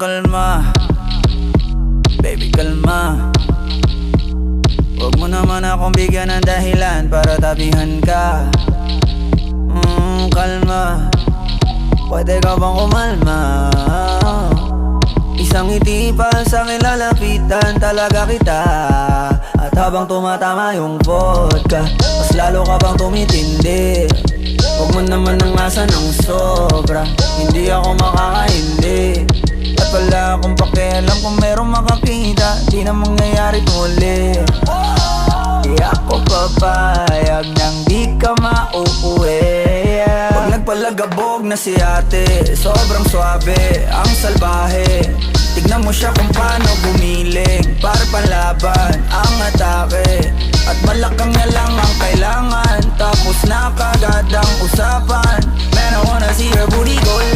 kalma, baby kalma. Huwag mo naman akong bigyan ng dahilan para tabihan ka. Kalma, pwede ka bang kumalma? Isang ngiti pa sa akin lalapitan talaga kita. At habang tumatama yung vodka, mas lalo ka bang tumitindi. Huwag mo naman ang asa ng sobra, hindi ako makakahindi. At wala akong pakialam kung merong makakita, di na mangyayari tuli. Di ako papayag nang di ka mauuwi. Pag nagpalagabog na si ate, sobrang swabe, ang salbahe. Tignan mo siya kung paano gumiling, para panlaban ang atake. At malakang na lang ang kailangan, tapos na kagad ang usapan. Man, I wanna see her booty go left.